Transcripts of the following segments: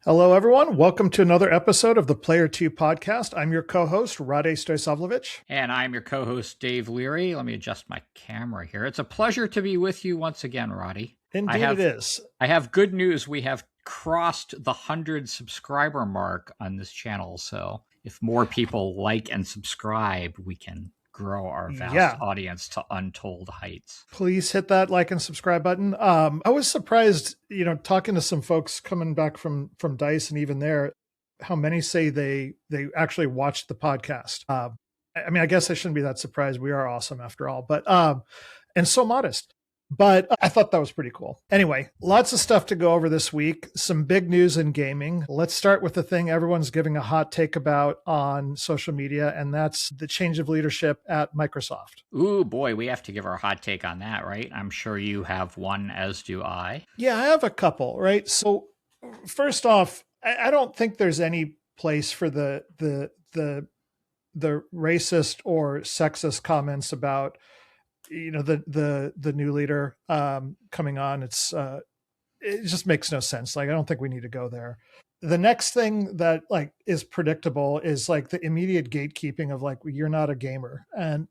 Hello, everyone. Welcome to another episode of the Player 2 podcast. I'm your co-host, Rade Stojsavljevic. And I'm your co-host, Dave Leary. Let me adjust my camera here. It's a pleasure to be with you once again, Roddy. Indeed it is. I have good news. We have crossed the 100 subscriber mark on this channel. So if more people like and subscribe, we can grow our vast audience to untold heights. Please hit that like and subscribe button. I was surprised, talking to some folks coming back from DICE and even there, how many say they actually watched the podcast. I guess I shouldn't be that surprised. We are awesome after all, but and so modest. But I thought that was pretty cool. Anyway, lots of stuff to go over this week. Some big news in gaming. Let's start with the thing everyone's giving a hot take about on social media, and that's the change of leadership at Microsoft. Ooh, boy, we have to give our hot take on that, right? I'm sure you have one, as do I. Yeah, I have a couple, right? So first off, I don't think there's any place for the racist or sexist comments about the new leader coming on. It just makes no sense. I don't think we need to go there. The next thing that is predictable is the immediate gatekeeping of you're not a gamer, and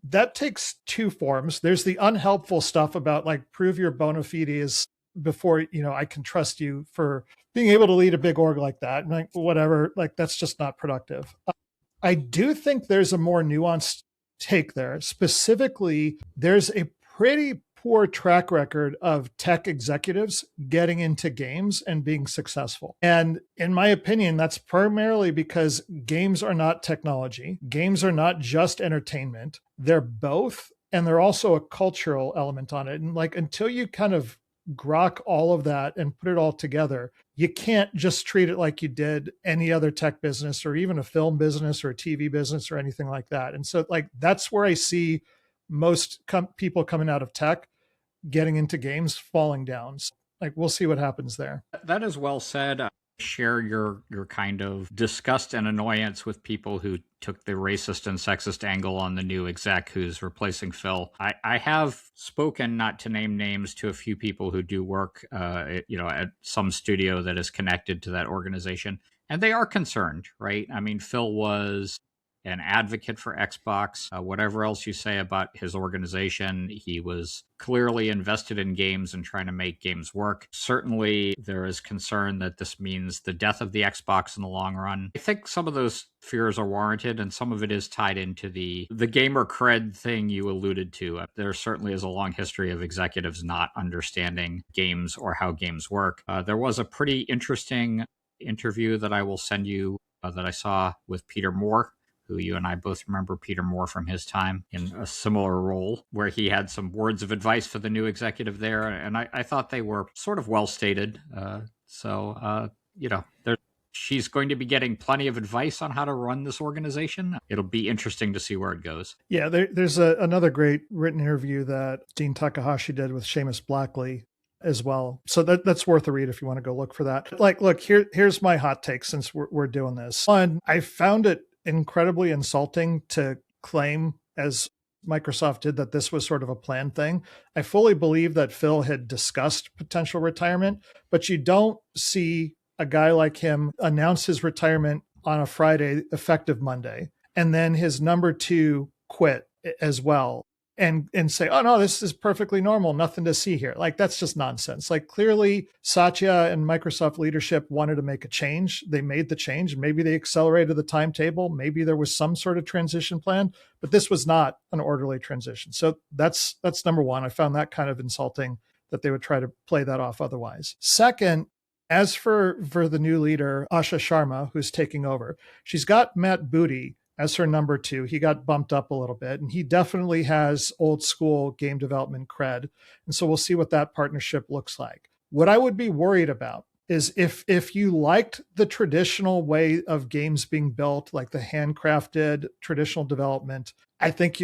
that takes two forms. There's the unhelpful stuff about prove your bona fides before I can trust you for being able to lead a big org like that, and whatever. That's just not productive. I do think there's a more nuanced take there. Specifically, there's a pretty poor track record of tech executives getting into games and being successful. And in my opinion, that's primarily because games are not technology. Games are not just entertainment. They're both, and they're also a cultural element on it. And until you kind of grok all of that and put it all together, you can't just treat it like you did any other tech business or even a film business or a TV business or anything like that. And so that's where I see most people coming out of tech getting into games falling down. So, we'll see what happens there. That is well said. I share your kind of disgust and annoyance with people who took the racist and sexist angle on the new exec who's replacing Phil. I have spoken, not to name names, to a few people who do work at some studio that is connected to that organization, and they are concerned, right? I mean, Phil was an advocate for Xbox. Whatever else you say about his organization, he was clearly invested in games and trying to make games work. Certainly, there is concern that this means the death of the Xbox in the long run. I think some of those fears are warranted, and some of it is tied into the gamer cred thing you alluded to. There certainly is a long history of executives not understanding games or how games work. There was a pretty interesting interview that I will send you that I saw with Peter Moore, who you and I both remember Peter Moore from his time in a similar role, where he had some words of advice for the new executive there. And I thought they were sort of well stated. She's going to be getting plenty of advice on how to run this organization. It'll be interesting to see where it goes. Yeah, there's another great written interview that Dean Takahashi did with Seamus Blackley as well. So that's worth a read if you want to go look for that. Look, here's my hot take since we're doing this. One, I found it incredibly insulting to claim, as Microsoft did, that this was sort of a planned thing. I fully believe that Phil had discussed potential retirement, but you don't see a guy like him announce his retirement on a Friday, effective Monday, and then his number two quit as well and say, oh no, this is perfectly normal, nothing to see here. That's just nonsense. Clearly Satya and Microsoft leadership wanted to make a change. They made the change. Maybe they accelerated the timetable. Maybe there was some sort of transition plan, but this was not an orderly transition. So that's number one. I found that kind of insulting that they would try to play that off otherwise. Second, as for the new leader, Asha Sharma, who's taking over, she's got Matt Booty as her number two. He got bumped up a little bit, and he definitely has old school game development cred. And so we'll see what that partnership looks like. What I would be worried about is if you liked the traditional way of games being built, like the handcrafted traditional development, I think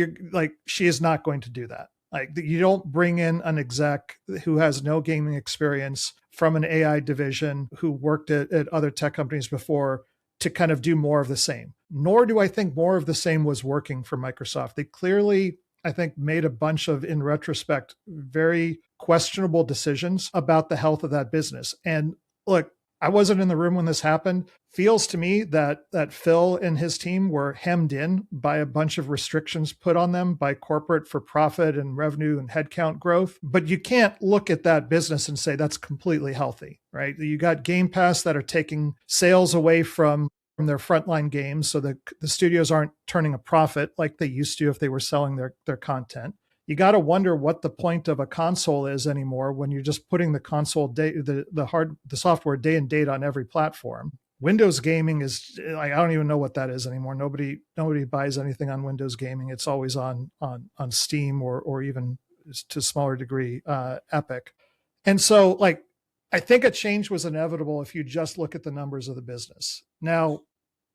she is not going to do that. You don't bring in an exec who has no gaming experience from an AI division who worked at other tech companies before to kind of do more of the same. Nor do I think more of the same was working for Microsoft. They clearly, I think, made a bunch of, in retrospect, very questionable decisions about the health of that business. And look, I wasn't in the room when this happened. Feels to me that Phil and his team were hemmed in by a bunch of restrictions put on them by corporate for profit and revenue and headcount growth. But you can't look at that business and say that's completely healthy, right? You got Game Pass that are taking sales away from their frontline games, so the studios aren't turning a profit like they used to if they were selling their content. You got to wonder what the point of a console is anymore when you're just putting the console the software day and date on every platform. Windows gaming is like, I don't even know what that is anymore. Nobody buys anything on Windows gaming. It's always on Steam or even to a smaller degree Epic. And so like I think a change was inevitable if you just look at the numbers of the business. Now,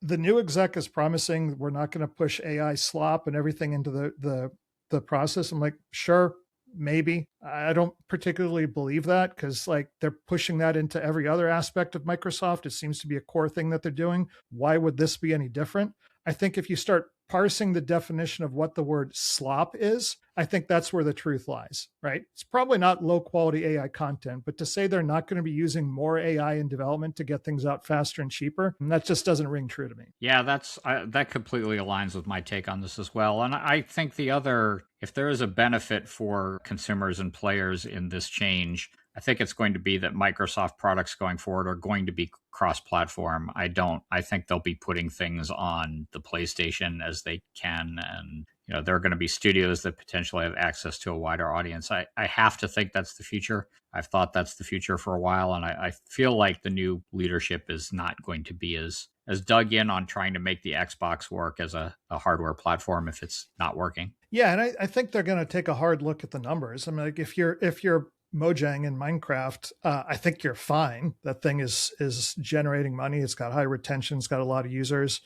the new exec is promising we're not going to push AI slop and everything into the process. I'm like, sure, maybe. I don't particularly believe that because like they're pushing that into every other aspect of Microsoft. It seems to be a core thing that they're doing. Why would this be any different? I think if you start parsing the definition of what the word slop is, I think that's where the truth lies, right? It's probably not low quality AI content, but to say they're not going to be using more AI in development to get things out faster and cheaper, that just doesn't ring true to me. Yeah, that completely aligns with my take on this as well. And I think if there is a benefit for consumers and players in this change, I think it's going to be that Microsoft products going forward are going to be cross-platform. I think they'll be putting things on the PlayStation as they can, and there are going to be studios that potentially have access to a wider audience. I have to think that's the future. I've thought that's the future for a while, and I feel like the new leadership is not going to be as dug in on trying to make the Xbox work as a hardware platform if it's not working. Yeah, and I think they're going to take a hard look at the numbers. I mean, like if you're Mojang in Minecraft, I think you're fine. That thing is generating money. It's got high retention. It's got a lot of users.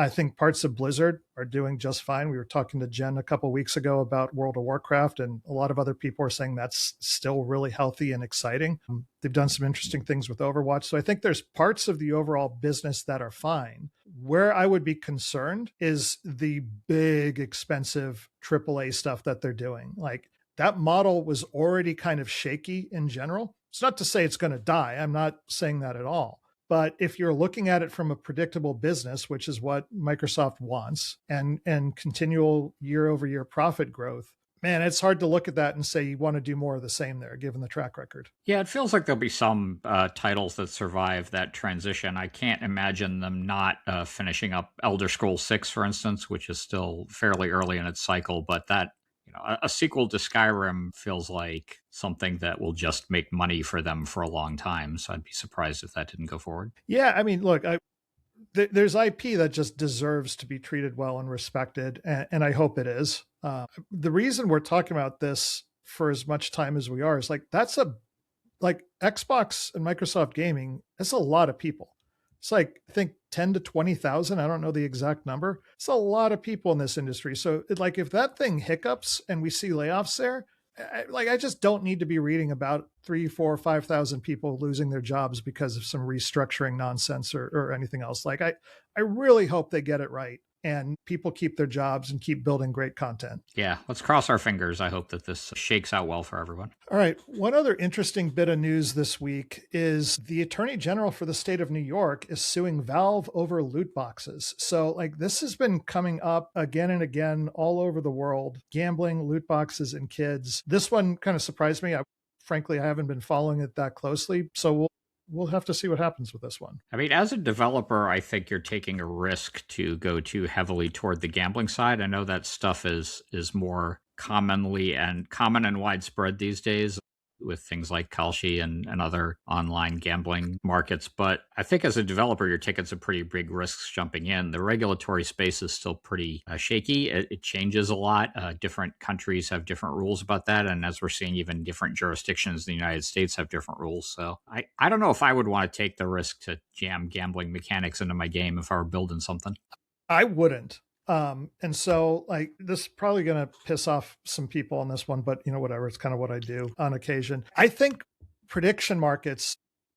I think parts of Blizzard are doing just fine. We were talking to Jen a couple of weeks ago about World of Warcraft, and a lot of other people are saying that's still really healthy and exciting. They've done some interesting things with Overwatch. So I think there's parts of the overall business that are fine. Where I would be concerned is the big, expensive AAA stuff that they're doing. Like that model was already kind of shaky in general. It's not to say it's going to die. I'm not saying that at all. But if you're looking at it from a predictable business, which is what Microsoft wants, and continual year-over-year profit growth, man, it's hard to look at that and say you want to do more of the same there, given the track record. Yeah, it feels like there'll be some titles that survive that transition. I can't imagine them not finishing up Elder Scrolls 6, for instance, which is still fairly early in its cycle, but that a sequel to Skyrim feels like something that will just make money for them for a long time. So I'd be surprised if that didn't go forward. Yeah, I mean, look, there's IP that just deserves to be treated well and respected, and I hope it is. The reason we're talking about this for as much time as we are is like like Xbox and Microsoft gaming. That's a lot of people. It's like I think 10 to 20,000. I don't know the exact number. It's a lot of people in this industry. So like if that thing hiccups and we see layoffs there, I just don't need to be reading about 3, 4, 5,000 people losing their jobs because of some restructuring nonsense or anything else. Like I really hope they get it right and people keep their jobs and keep building great content. Yeah, let's cross our fingers. I hope that this shakes out well for everyone. All right. One other interesting bit of news this week is the Attorney General for the state of New York is suing Valve over loot boxes. So like this has been coming up again and again all over the world, gambling, loot boxes, and kids. This one kind of surprised me. Frankly, I haven't been following it that closely. So we'll have to see what happens with this one. I mean, as a developer, I think you're taking a risk to go too heavily toward the gambling side. I know that stuff is more common and widespread these days with things like Kalshi and other online gambling markets. But I think as a developer, you're taking some pretty big risks jumping in. The regulatory space is still pretty shaky. It changes a lot. Different countries have different rules about that. And as we're seeing, even different jurisdictions in the United States have different rules. So I don't know if I would want to take the risk to jam gambling mechanics into my game if I were building something. I wouldn't. And so like this is probably going to piss off some people on this one, but whatever, it's kind of what I do on occasion. I think prediction markets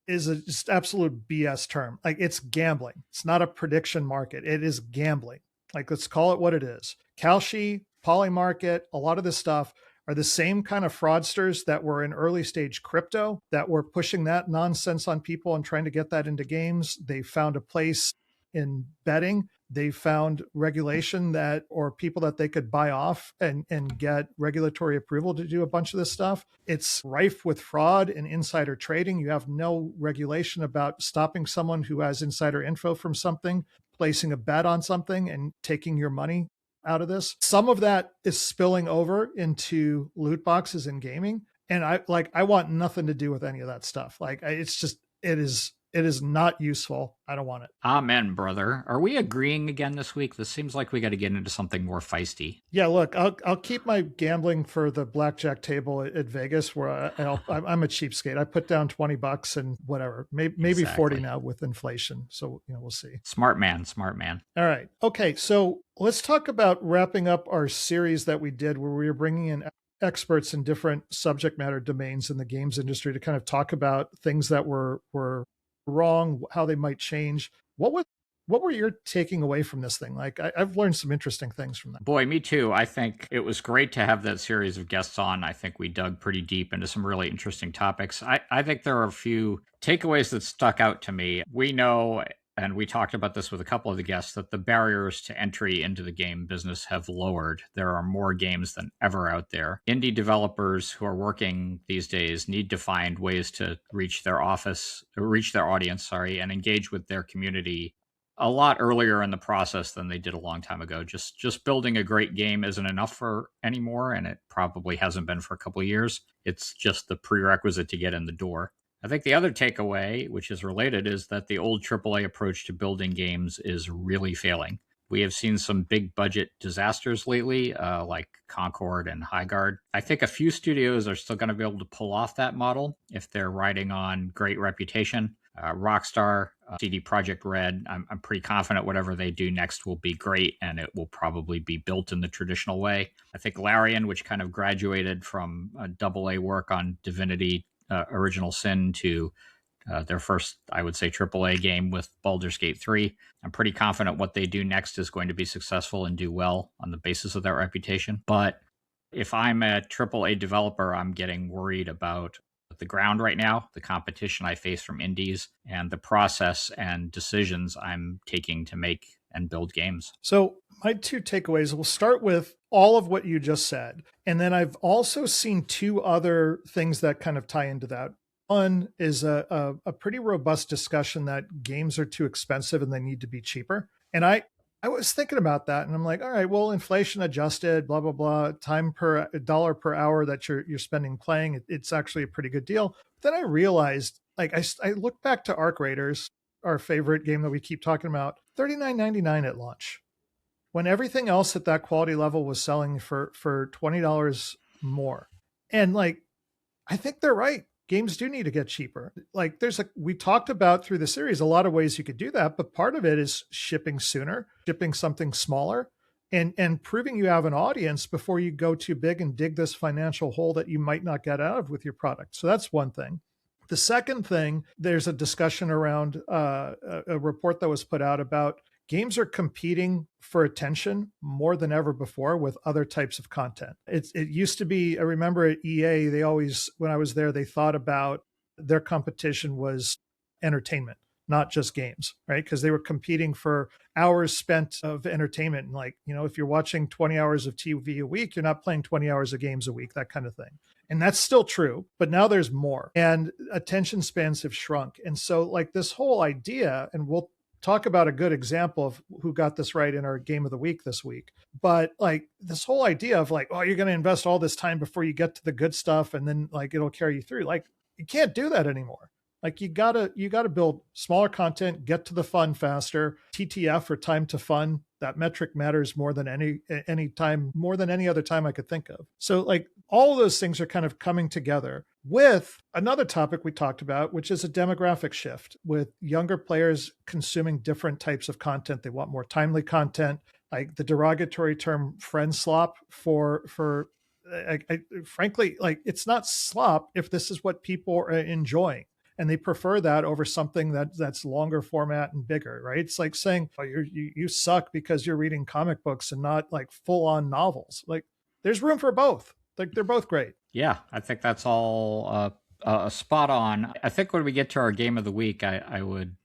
is a just absolute BS term. Like it's gambling. It's not a prediction market. It is gambling. Like let's call it what it is. Kalshi, Polymarket, a lot of this stuff are the same kind of fraudsters that were in early stage crypto that were pushing that nonsense on people and trying to get that into games. They found a place in betting. They found regulation that, or people that they could buy off and get regulatory approval to do a bunch of this stuff. It's rife with fraud and insider trading. You have no regulation about stopping someone who has insider info from something, placing a bet on something and taking your money out of this. Some of that is spilling over into loot boxes and gaming. And I want nothing to do with any of that stuff. It's just, it is not useful. I don't want it. Amen, brother. Are we agreeing again this week? This seems like we got to get into something more feisty. Yeah, look, I'll keep my gambling for the blackjack table at Vegas, where I'm a cheapskate. I put down $20 and whatever, maybe exactly. 40 now with inflation. So we'll see. Smart man, smart man. All right, okay. So let's talk about wrapping up our series that we did, where we were bringing in experts in different subject matter domains in the games industry to kind of talk about things that were wrong, how they might change. What were you taking away from this thing? I've learned some interesting things from that. Boy, me too. I think it was great to have that series of guests on. I think we dug pretty deep into some really interesting topics. I think there are a few takeaways that stuck out to me. We know, and we talked about this with a couple of the guests, that the barriers to entry into the game business have lowered. There are more games than ever out there. Indie developers who are working these days need to find ways to reach their audience, and engage with their community a lot earlier in the process than they did a long time ago. Just building a great game isn't enough for anymore, and it probably hasn't been for a couple of years. It's just the prerequisite to get in the door. I think the other takeaway, which is related, is that the old AAA approach to building games is really failing. We have seen some big budget disasters lately, like Concord and Highguard. I think a few studios are still going to be able to pull off that model if they're riding on great reputation. Rockstar, CD Projekt Red, I'm pretty confident whatever they do next will be great, and it will probably be built in the traditional way. I think Larian, which kind of graduated from AA work on Divinity Original Sin to their first, I would say, AAA game with Baldur's Gate 3. I'm pretty confident what they do next is going to be successful and do well on the basis of that reputation. But if I'm a AAA developer, I'm getting worried about the ground right now, the competition I face from indies, and the process and decisions I'm taking to make and build games. So my two takeaways, we'll start with all of what you just said. And then I've also seen two other things that kind of tie into that. One is a pretty robust discussion that games are too expensive and they need to be cheaper. And I was thinking about that, and I'm like, all right, well, inflation adjusted, blah, blah, blah, time per dollar per hour that you're spending playing, it's actually a pretty good deal. But then I realized, I look back to Arc Raiders, our favorite game that we keep talking about, $39.99 at launch, when everything else at that quality level was selling for $20 more. And I think they're right. Games do need to get cheaper. We talked about through the series a lot of ways you could do that, but part of it is shipping sooner, shipping something smaller, and proving you have an audience before you go too big and dig this financial hole that you might not get out of with your product. So that's one thing. The second thing, there's a discussion around a report that was put out about games are competing for attention more than ever before with other types of content. It used to be, I remember at EA, they always, when I was there, they thought about their competition was entertainment, not just games, right? Because they were competing for hours spent of entertainment. And if you're watching 20 hours of TV a week, you're not playing 20 hours of games a week, that kind of thing. And that's still true, but now there's more. And attention spans have shrunk. And so this whole idea, and we'll talk about a good example of who got this right in our game of the week this week. But this whole idea of you're going to invest all this time before you get to the good stuff, and then it'll carry you through. You can't do that anymore. You gotta build smaller content, get to the fun faster. TTF, or time to fun, that metric matters more than any time, more than any other time I could think of. So all of those things are kind of coming together with another topic we talked about, which is a demographic shift with younger players consuming different types of content. They want more timely content, like the derogatory term friend slop frankly, it's not slop if this is what people are enjoying. And they prefer that over something that's longer format and bigger, right? It's like saying, oh, you suck because you're reading comic books and not full on novels. There's room for both. Like they're both great. Yeah, I think that's all spot on. I think when we get to our game of the week, I would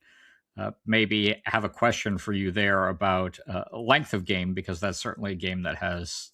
maybe have a question for you there about length of game, because that's certainly a game that has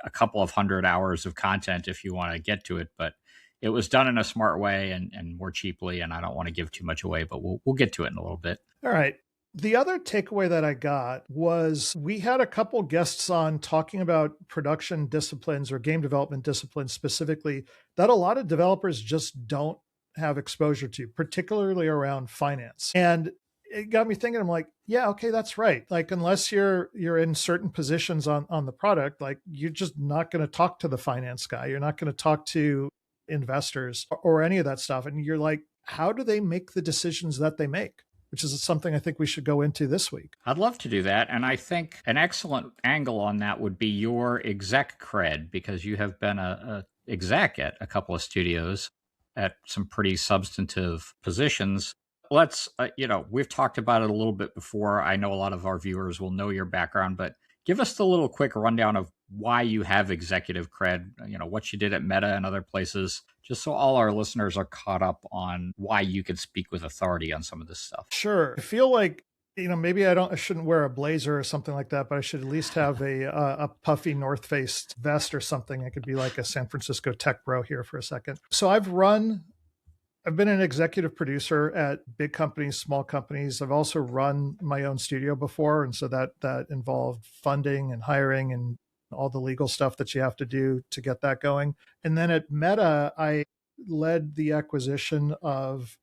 a couple of 100 hours of content if you want to get to it. But it was done in a smart way and more cheaply, and I don't want to give too much away, but we'll get to it in a little bit. All right. The other takeaway that I got was we had a couple guests on talking about production disciplines or game development disciplines specifically that a lot of developers just don't have exposure to, particularly around finance. And it got me thinking, I'm like, yeah, okay, that's right. Like, unless you're in certain positions on the product, like you're just not going to talk to the finance guy. You're not going to talk to investors or any of that stuff. And you're like, how do they make the decisions that they make? Which is something I think we should go into this week. I'd love to do that. And I think an excellent angle on that would be your exec cred, because you have been a exec at a couple of studios at some pretty substantive positions. Let's, we've talked about it a little bit before. I know a lot of our viewers will know your background, but give us the little quick rundown of why you have executive cred, what you did at Meta and other places, just so all our listeners are caught up on why you could speak with authority on some of this stuff. Sure. I feel like, maybe I shouldn't wear a blazer or something like that, but I should at least have a puffy North Face vest or something. I could be like a San Francisco tech bro here for a second. So I've been an executive producer at big companies, small companies. I've also run my own studio before. And so that involved funding and hiring and all the legal stuff that you have to do to get that going. And then at Meta, I led the acquisition of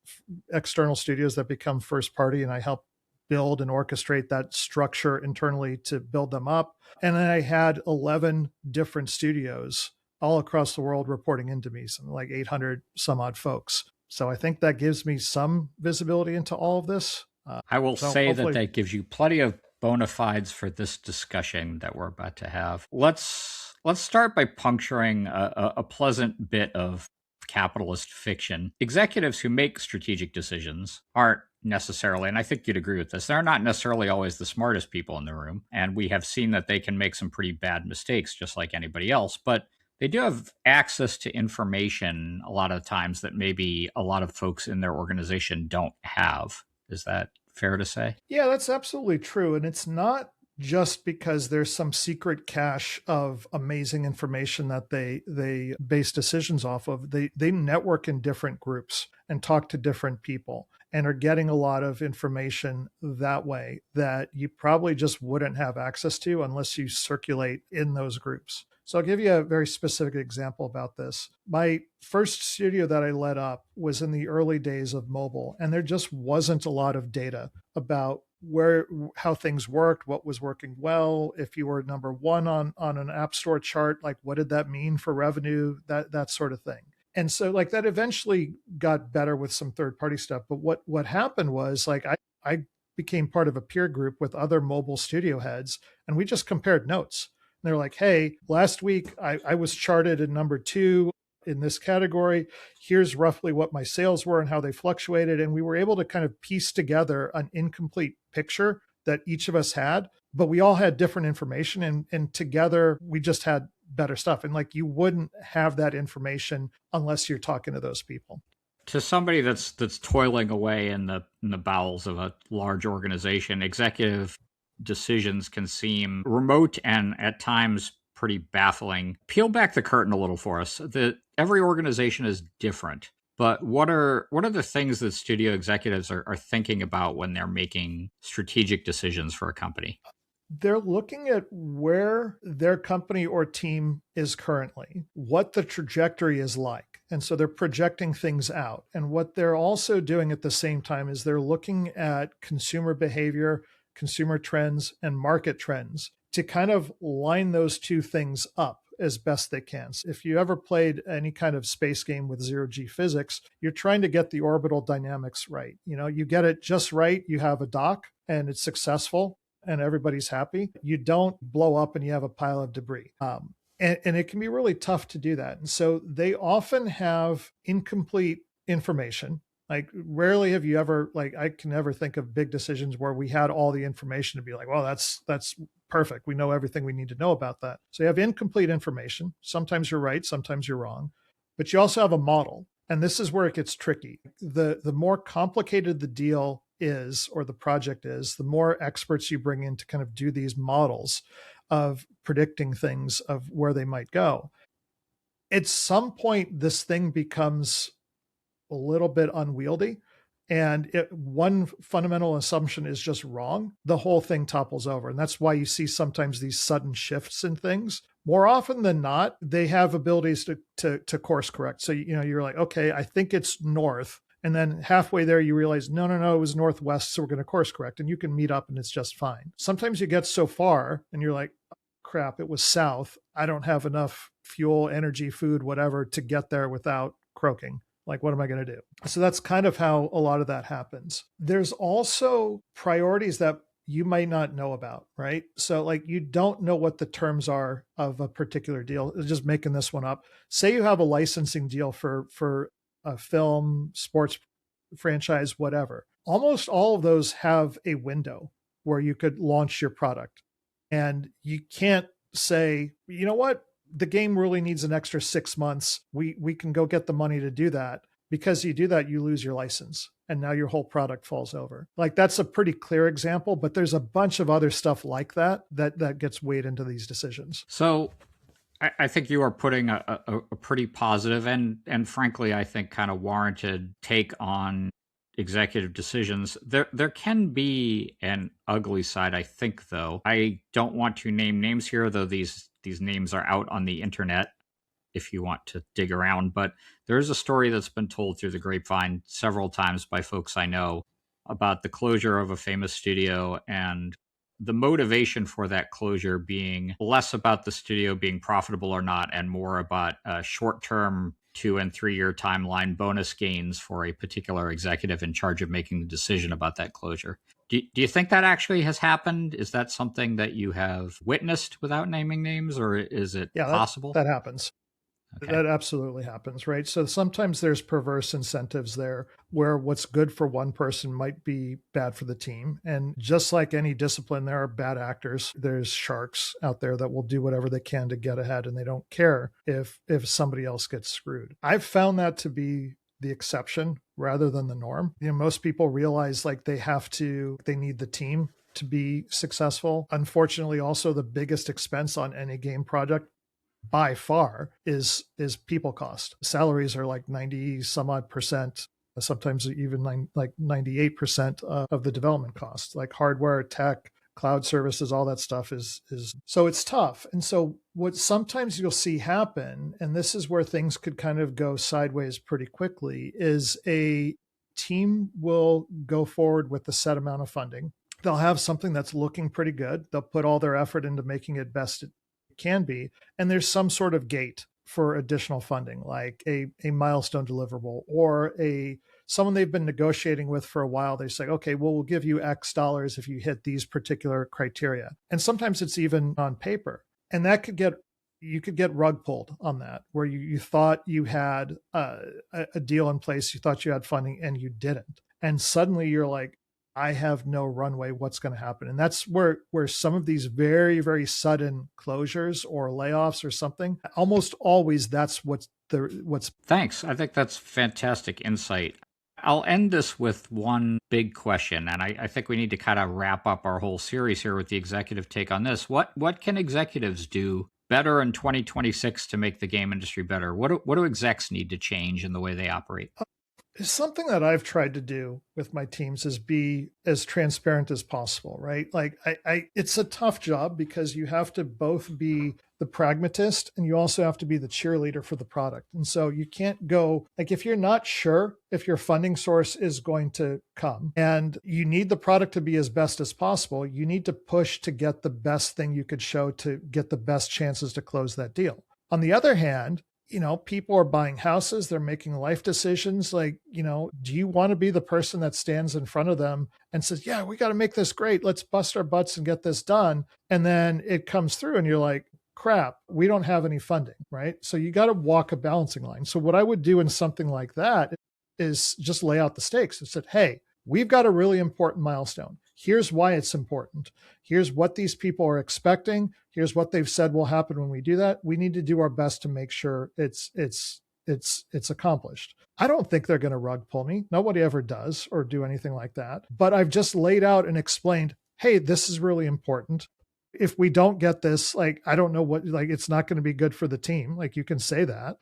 external studios that become first party, and I helped build and orchestrate that structure internally to build them up. And then I had 11 different studios all across the world reporting into me, something like 800 some odd folks. So I think that gives me some visibility into all of this. I will say that gives you plenty of bona fides for this discussion that we're about to have. Let's start by puncturing a pleasant bit of capitalist fiction. Executives who make strategic decisions aren't necessarily, and I think you'd agree with this, they're not necessarily always the smartest people in the room. And we have seen that they can make some pretty bad mistakes just like anybody else. But they do have access to information a lot of times that maybe a lot of folks in their organization don't have. Is that fair to say? Yeah, that's absolutely true. And it's not just because there's some secret cache of amazing information that they base decisions off of. They network in different groups and talk to different people and are getting a lot of information that way that you probably just wouldn't have access to unless you circulate in those groups. So I'll give you a very specific example about this. My first studio that I led up was in the early days of mobile, and there just wasn't a lot of data about how things worked, what was working well. If you were number one on an app store chart, like what did that mean for revenue, that sort of thing. And so like that eventually got better with some third party stuff. But what happened was like I became part of a peer group with other mobile studio heads, and we just compared notes. They're like, hey, last week I was charted at number 2 in this category. Here's roughly what my sales were and how they fluctuated. And we were able to kind of piece together an incomplete picture that each of us had, but we all had different information. And together we just had better stuff. And like you wouldn't have that information unless you're talking to those people. To somebody that's toiling away in the bowels of a large organization, executive decisions can seem remote and at times pretty baffling. Peel back the curtain a little for us. Every organization is different, but what are the things that studio executives are thinking about when they're making strategic decisions for a company? They're looking at where their company or team is currently, what the trajectory is like. And so they're projecting things out. And what they're also doing at the same time is they're looking at consumer behavior, consumer trends, and market trends to kind of line those two things up as best they can. So if you ever played any kind of space game with zero-G physics, you're trying to get the orbital dynamics right. You get it just right, you have a dock and it's successful and everybody's happy. You don't blow up and you have a pile of debris. And it can be really tough to do that. And so they often have incomplete information. Like rarely have you ever, like I can never think of big decisions where we had all the information to be like, well, that's perfect. We know everything we need to know about that. So you have incomplete information. Sometimes you're right, sometimes you're wrong, but you also have a model. And this is where it gets tricky. The more complicated the deal is or the project is, the more experts you bring in to kind of do these models of predicting things of where they might go. At some point, this thing becomes a little bit unwieldy. And one fundamental assumption is just wrong, the whole thing topples over. And that's why you see sometimes these sudden shifts in things. More often than not, they have abilities to course correct. So, you're like, okay, I think it's north. And then halfway there, you realize, no, it was northwest. So we're going to course correct. And you can meet up and it's just fine. Sometimes you get so far and you're like, crap, it was south. I don't have enough fuel, energy, food, whatever to get there without croaking. Like, what am I going to do? So that's kind of how a lot of that happens. There's also priorities that you might not know about, right? So like you don't know what the terms are of a particular deal. Just making this one up. Say you have a licensing deal for a film, sports franchise, whatever. Almost all of those have a window where you could launch your product. And you can't say, you know what? The game really needs an extra 6 months. We can go get the money to do that. Because you do that, you lose your license. And now your whole product falls over. Like that's a pretty clear example, but there's a bunch of other stuff like that gets weighed into these decisions. So I think you are putting a pretty positive and frankly, I think kind of warranted take on executive decisions. There can be an ugly side, I think, though. I don't want to name names here, though these names are out on the internet if you want to dig around. But there is a story that's been told through the grapevine several times by folks I know about the closure of a famous studio and the motivation for that closure being less about the studio being profitable or not and more about short-term 2 and 3 year timeline bonus gains for a particular executive in charge of making the decision about that closure. Do you think that actually has happened? Is that something that you have witnessed without naming names, or is it possible? That happens. Okay. That absolutely happens, right? So sometimes there's perverse incentives there where what's good for one person might be bad for the team. And just like any discipline, there are bad actors. There's sharks out there that will do whatever they can to get ahead, and they don't care if somebody else gets screwed. I've found that to be the exception rather than the norm. Most people realize like they need the team to be successful. Unfortunately, also the biggest expense on any game project by far is people cost. Salaries are like 90 some odd percent, sometimes even like 98% of the development costs, like hardware, tech, cloud services, all that stuff is so it's tough. And so what sometimes you'll see happen, and this is where things could kind of go sideways pretty quickly, is a team will go forward with a set amount of funding. They'll have something that's looking pretty good. They'll put all their effort into making it best it can be. And there's some sort of gate for additional funding, like a milestone deliverable or someone they've been negotiating with for a while. They say, okay, well, we'll give you X dollars if you hit these particular criteria. And sometimes it's even on paper. And that you could get rug pulled on that, where you thought you had a deal in place, you thought you had funding, and you didn't. And suddenly you're like, I have no runway. What's going to happen? And that's where some of these very, very sudden closures or layoffs or something, almost always that's what's. Thanks. I think that's fantastic insight. I'll end this with one big question, and I think we need to kind of wrap up our whole series here with the executive take on this. What can executives do better in 2026 to make the game industry better? What do execs need to change in the way they operate? Something that I've tried to do with my teams is be as transparent as possible, right? Like it's a tough job because you have to both be the pragmatist and you also have to be the cheerleader for the product. And so you can't go, like, if you're not sure if your funding source is going to come and you need the product to be as best as possible, you need to push to get the best thing you could show to get the best chances to close that deal. On the other hand, people are buying houses, they're making life decisions. Like, do you want to be the person that stands in front of them and says, yeah, we got to make this great. Let's bust our butts and get this done. And then it comes through and you're like, crap, we don't have any funding, right? So you got to walk a balancing line. So what I would do in something like that is just lay out the stakes and said, hey, we've got a really important milestone. Here's why it's important. Here's what these people are expecting. Here's what they've said will happen when we do that. We need to do our best to make sure it's accomplished. I don't think they're going to rug pull me. Nobody ever does or do anything like that. But I've just laid out and explained, hey, this is really important. If we don't get this, like, I don't know what, like, it's not going to be good for the team. Like, you can say that.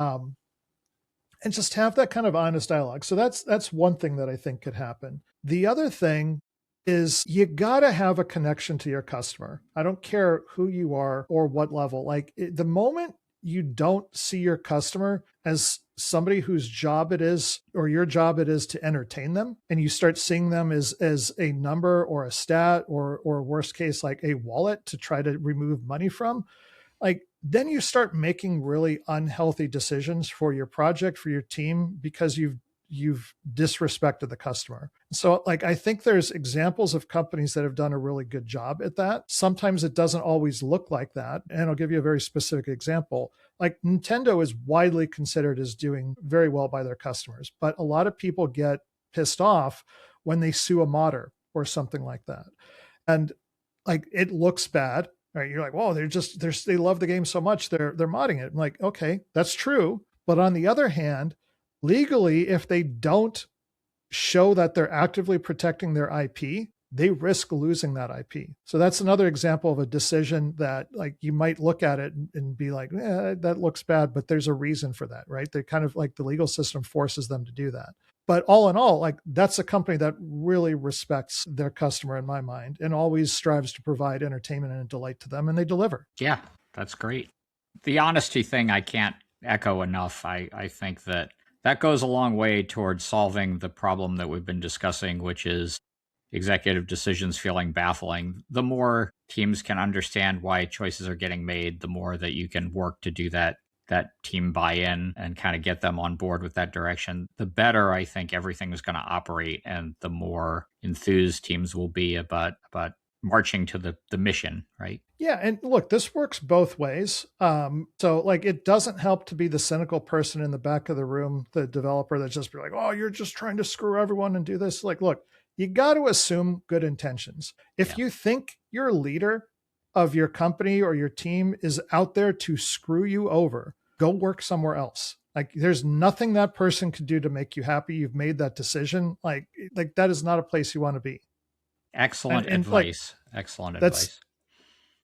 And just have that kind of honest dialogue. So that's one thing that I think could happen. The other thing is you got to have a connection to your customer. I don't care who you are or what level. Like the moment you don't see your customer as somebody whose job it is or your job it is to entertain them, and you start seeing them as a number or a stat or worst case, like a wallet to try to remove money from, like then you start making really unhealthy decisions for your project, for your team, because you've disrespected the customer. So like I think there's examples of companies that have done a really good job at that. Sometimes it doesn't always look like that. And I'll give you a very specific example. Like Nintendo is widely considered as doing very well by their customers, but a lot of people get pissed off when they sue a modder or something like that. And like it looks bad. Right, you're like, whoa, they love the game so much, they're modding it. I'm like, okay, that's true. But on the other hand, legally, if they don't show that they're actively protecting their IP, they risk losing that IP. So that's another example of a decision that like you might look at it and be like, that looks bad, but there's a reason for that, right? They kind of like the legal system forces them to do that. But all in all, like that's a company that really respects their customer in my mind and always strives to provide entertainment and delight to them, and they deliver. Yeah, that's great. The honesty thing I can't echo enough. I think that goes a long way towards solving the problem that we've been discussing, which is executive decisions feeling baffling. The more teams can understand why choices are getting made, the more that you can work to do that team buy-in and kind of get them on board with that direction, the better I think everything is going to operate, and the more enthused teams will be about marching to the mission, right? Yeah, and look, this works both ways. So like it doesn't help to be the cynical person in the back of the room, the developer that's just be like, oh, you're just trying to screw everyone and do this. Like, look, you got to assume good intentions. If you think your leader of your company or your team is out there to screw you over, go work somewhere else. Like there's nothing that person can do to make you happy. You've made that decision. Like that is not a place you want to be. Excellent And advice. Like, excellent that's advice.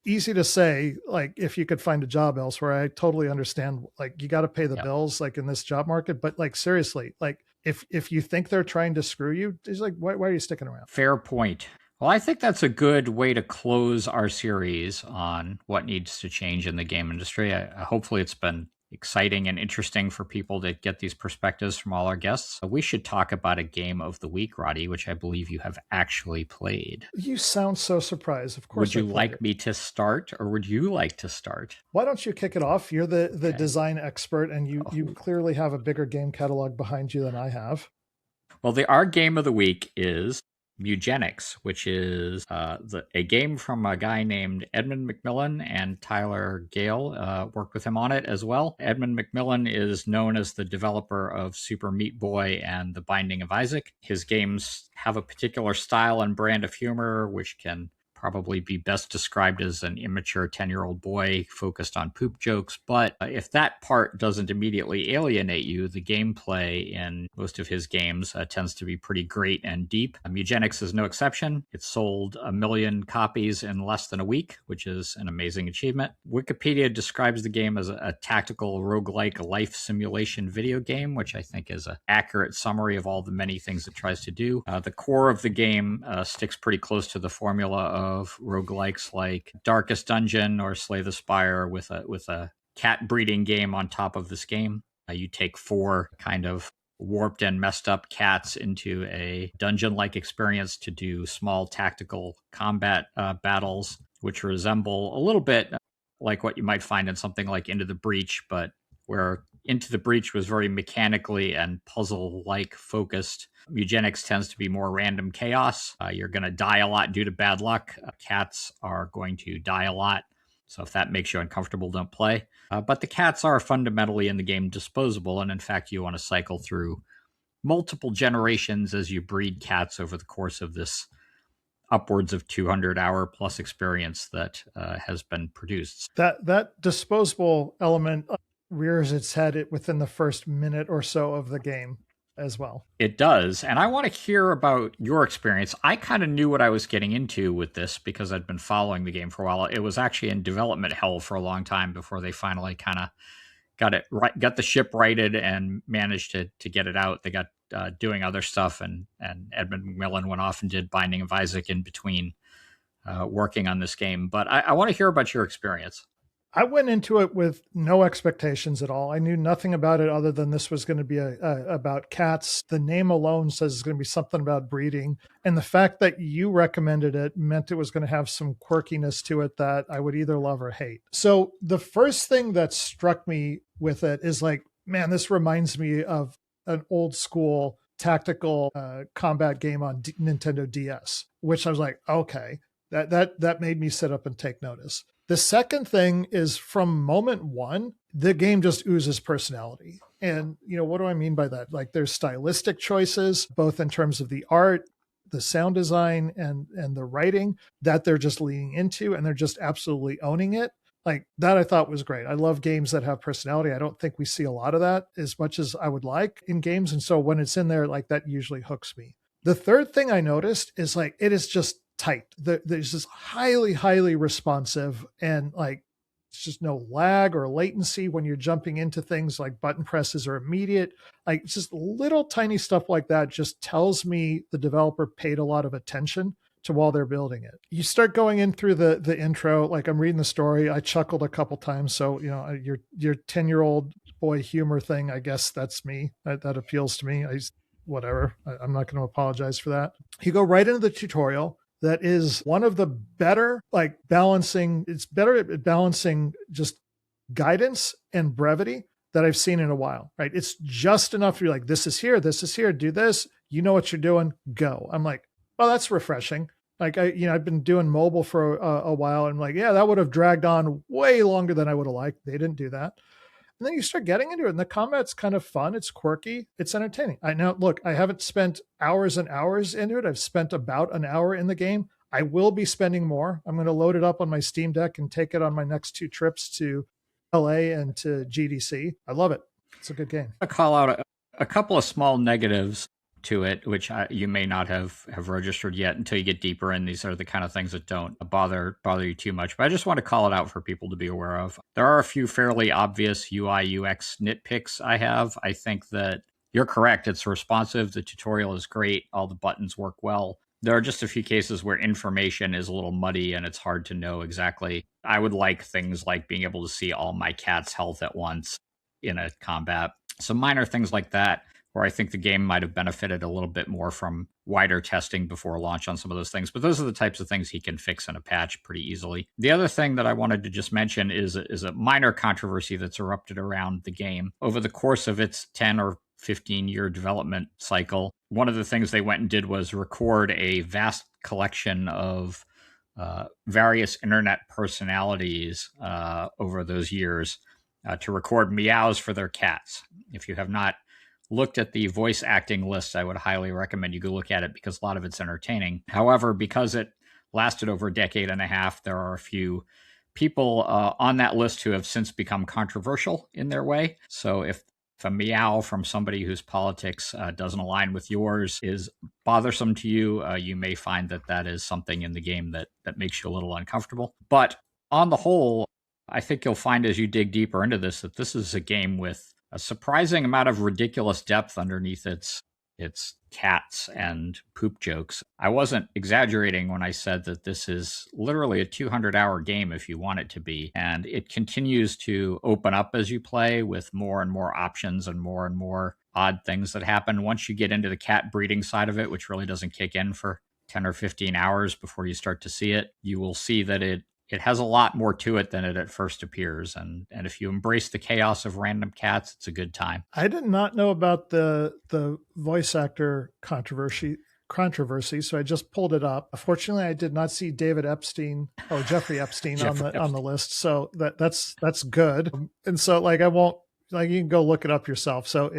Easy to say, like if you could find a job elsewhere. I totally understand. Like you got to pay the bills, like in this job market. But like seriously, like if you think they're trying to screw you, it's like why are you sticking around? Fair point. Well, I think that's a good way to close our series on what needs to change in the game industry. Hopefully, it's been exciting and interesting for people to get these perspectives from all our guests. We should talk about a game of the week, Roddy, which I believe you have actually played. You sound so surprised. Of course. Would you like me to start, or would you like to start? Why don't you kick it off? You're the design expert, and you clearly have a bigger game catalog behind you than I have. Well, our game of the week is Mewgenics, which is a game from a guy named Edmund McMillan, and Tyler Gale worked with him on it as well. Edmund McMillan is known as the developer of Super Meat Boy and The Binding of Isaac. His games have a particular style and brand of humor, which can probably be best described as an immature 10-year-old boy focused on poop jokes. But if that part doesn't immediately alienate you, the gameplay in most of his games tends to be pretty great and deep. Mewgenics is no exception. It sold 1 million copies in less than a week, which is an amazing achievement. Wikipedia describes the game as a tactical roguelike life simulation video game, which I think is an accurate summary of all the many things it tries to do. The core of the game sticks pretty close to the formula of roguelikes like Darkest Dungeon or Slay the Spire, with a cat breeding game on top of this game. You take 4 kind of warped and messed up cats into a dungeon-like experience to do small tactical combat battles, which resemble a little bit like what you might find in something like Into the Breach, but where Into the Breach was very mechanically and puzzle-like focused. Mewgenics tends to be more random chaos. You're going to die a lot due to bad luck. Cats are going to die a lot. So if that makes you uncomfortable, don't play. But the cats are fundamentally in the game disposable. And in fact, you want to cycle through multiple generations as you breed cats over the course of this upwards of 200-hour plus experience that has been produced. That disposable element rears its head within the first minute or so of the game as well. It does. And I want to hear about your experience. I kind of knew what I was getting into with this because I'd been following the game for a while. It was actually in development hell for a long time before they finally kind of got it right, got the ship righted and managed to get it out. They got doing other stuff, and Edmund McMillan went off and did Binding of Isaac in between working on this game. But I want to hear about your experience. I went into it with no expectations at all. I knew nothing about it other than this was going to be about cats. The name alone says it's going to be something about breeding. And the fact that you recommended it meant it was going to have some quirkiness to it that I would either love or hate. So the first thing that struck me with it is like, man, this reminds me of an old school tactical combat game on Nintendo DS, which I was like, okay, that made me sit up and take notice. The second thing is from moment one, the game just oozes personality. And, what do I mean by that? Like there's stylistic choices, both in terms of the art, the sound design, and the writing that they're just leaning into, and they're just absolutely owning it. Like that I thought was great. I love games that have personality. I don't think we see a lot of that as much as I would like in games. And so when it's in there, like that usually hooks me. The third thing I noticed is like, it is just tight. There's this highly responsive, and like it's just no lag or latency when you're jumping into things like button presses are immediate. Like it's just little tiny stuff like that just tells me the developer paid a lot of attention to while they're building it. You start going in through the intro, like I'm reading the story. I chuckled a couple times. So, your 10-year-old boy humor thing, I guess that's me. That appeals to me. Whatever. I'm not going to apologize for that. You go right into the tutorial. That is one of the better, it's better at balancing just guidance and brevity that I've seen in a while, right? It's just enough to be like, this is here, do this, you know what you're doing, go. I'm like, well, that's refreshing. Like I've been doing mobile for a while, and like, yeah, that would have dragged on way longer than I would have liked. They didn't do that. And then you start getting into it, and the combat's kind of fun. It's quirky. It's entertaining. I haven't spent hours and hours into it. I've spent about an hour in the game. I will be spending more. I'm going to load it up on my Steam Deck and take it on my next 2 trips to LA and to GDC. I love it. It's a good game. I call out a couple of small negatives to it, which you may not have registered yet until you get deeper in. These are the kind of things that don't bother you too much. But I just want to call it out for people to be aware of. There are a few fairly obvious UI UX nitpicks I have. I think that you're correct. It's responsive. The tutorial is great. All the buttons work well. There are just a few cases where information is a little muddy and it's hard to know exactly. I would like things like being able to see all my cat's health at once in a combat. Some minor things like that, where I think the game might have benefited a little bit more from wider testing before launch on some of those things. But those are the types of things he can fix in a patch pretty easily. The other thing that I wanted to just mention is a minor controversy that's erupted around the game. Over the course of its 10 or 15-year development cycle, one of the things they went and did was record a vast collection of various internet personalities over those years to record meows for their cats. If you have not looked at the voice acting list, I would highly recommend you go look at it because a lot of it's entertaining. However, because it lasted over a decade and a half, there are a few people on that list who have since become controversial in their way. So if a meow from somebody whose politics doesn't align with yours is bothersome to you, you may find that is something in the game that makes you a little uncomfortable. But on the whole, I think you'll find as you dig deeper into this that this is a game with a surprising amount of ridiculous depth underneath its cats and poop jokes. I wasn't exaggerating when I said that this is literally a 200-hour game if you want it to be. And it continues to open up as you play with more and more options and more odd things that happen. Once you get into the cat breeding side of it, which really doesn't kick in for 10 or 15 hours before you start to see it, you will see that it has a lot more to it than it at first appears. And if you embrace the chaos of random cats, it's a good time. I did not know about the voice actor controversy, so I just pulled it up. Unfortunately, I did not see Jeffrey Epstein on the list. So that's good. And so I won't, you can go look it up yourself. So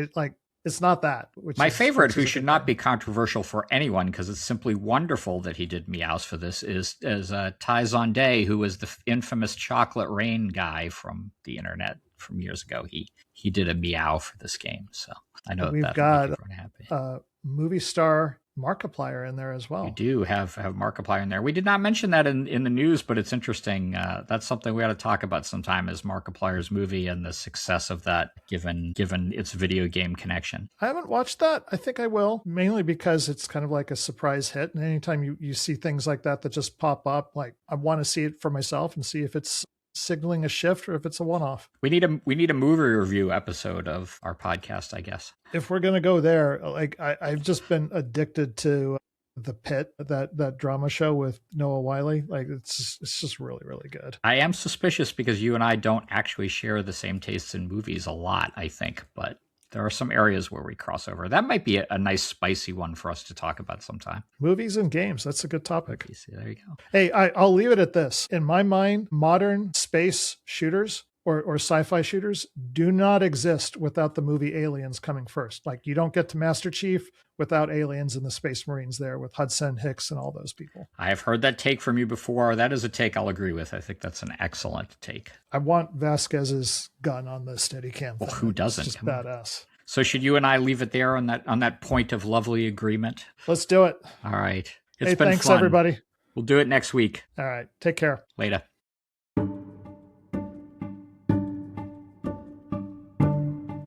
It's not that, which My is favorite, who a should good not thing. be controversial for anyone because it's simply wonderful that he did meows for this, is Ty Zonday, who was the infamous Chocolate Rain guy from the internet from years ago. He did a meow for this game, so I know We've that'll make got everyone happy. Movie star Markiplier in there as You well. do have Markiplier in there. We did not mention that in the news, but it's interesting. That's something we ought to talk about sometime, is Markiplier's movie and the success of that, given its video game connection. I haven't watched that. I think I will, mainly because it's kind of like a surprise hit. And anytime you see things like that just pop up, like I want to see it for myself and see if it's signaling a shift or if it's a one-off. We need a movie review episode of our podcast, I guess. If we're gonna go there, like I've just been addicted to The Pit, that drama show with Noah Wiley. Like it's just really, really good. I am suspicious because you and I don't actually share the same tastes in movies a lot, I think, but there are some areas where we cross over. That might be a nice spicy one for us to talk about sometime. Movies and games. That's a good topic. Movies, there you go. Hey, I'll leave it at this. In my mind, modern space shooters or sci-fi shooters do not exist without the movie Aliens coming first. Like you don't get to Master Chief without Aliens and the Space Marines there with Hudson, Hicks, and all those people. I have heard that take from you before. That is a take I'll agree with. I think that's an excellent take. I want Vasquez's gun on the Steadicam. Well, who doesn't? It's just badass. So should you and I leave it there on that point of lovely agreement? Let's do it. All right. It's been thanks, fun. Everybody. We'll do it next week. All right. Take care. Later.